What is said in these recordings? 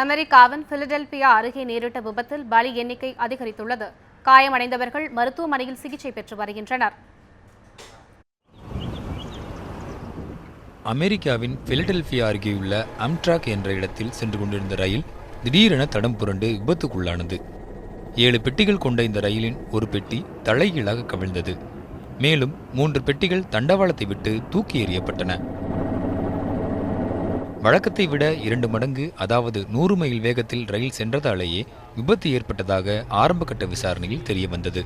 அமெரிக்காவின் பிலடெல்பியா அருகே நேரிட்ட விபத்தில் பலி எண்ணிக்கை அதிகரித்துள்ளது. காயமடைந்தவர்கள் மருத்துவமனையில் சிகிச்சை பெற்று வருகின்றனர். அமெரிக்காவின் பிலடெல்பியா அருகேயுள்ள அம்ட்ராக் என்ற இடத்தில் சென்று கொண்டிருந்த ரயில் திடீரென தடம் புரண்டு விபத்துக்குள்ளானது. 7 பெட்டிகள் கொண்ட இந்த ரயிலின் ஒரு பெட்டி தலைகீழாக கவிழ்ந்தது. மேலும் 3 பெட்டிகள் தண்டவாளத்தை விட்டு தூக்கி எறியப்பட்டன. வழக்கத்தை விட 2 மடங்கு, அதாவது 100 மைல் வேகத்தில் ரயில் சென்றதாலேயே விபத்து ஏற்பட்டதாக ஆரம்பகட்ட விசாரணையில் தெரிய வந்தது.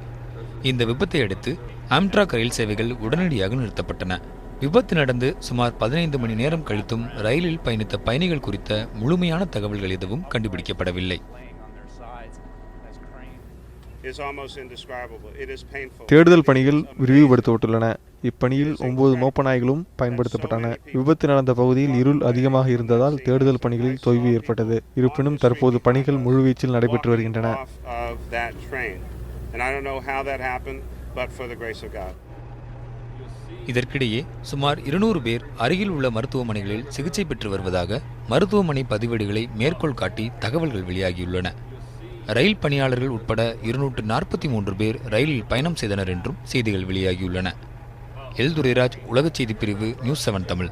இந்த விபத்தை அடுத்து ஆம்ட்ராக் ரயில் சேவைகள் உடனடியாக நிறுத்தப்பட்டன. விபத்து நடந்து சுமார் 15 மணி நேரம் கழித்தும் ரயிலில் பயணித்த பயணிகள் குறித்த முழுமையான தகவல்கள் எதுவும் கண்டுபிடிக்கப்படவில்லை. தேடுதல் பணிகள் விரிவுபடுத்தப்பட்டுள்ளன. இப்பணியில் 9 மோப்ப நாய்களும் பயன்படுத்தப்பட்டன. விபத்து நடந்த பகுதியில் இருள் அதிகமாக இருந்ததால் தேடுதல் பணிகளில் தொய்வு ஏற்பட்டது. இருப்பினும் தற்போது பணிகள் முழுவீச்சில் நடைபெற்று வருகின்றன. இதற்கிடையே சுமார் 200 பேர் அருகில் உள்ள மருத்துவமனைகளில் சிகிச்சை பெற்று வருவதாக மருத்துவமனை பதிவேடுகளை மேற்கோள் காட்டி தகவல்கள் வெளியாகியுள்ளன. ரயில் பணியாளர்கள் உட்பட 243 பேர் ரயிலில் பயணம் செய்தனர் என்றும் செய்திகள் வெளியாகியுள்ளன. எல் துரைராஜ், உலக செய்தி பிரிவு, நியூஸ் 7 தமிழ்.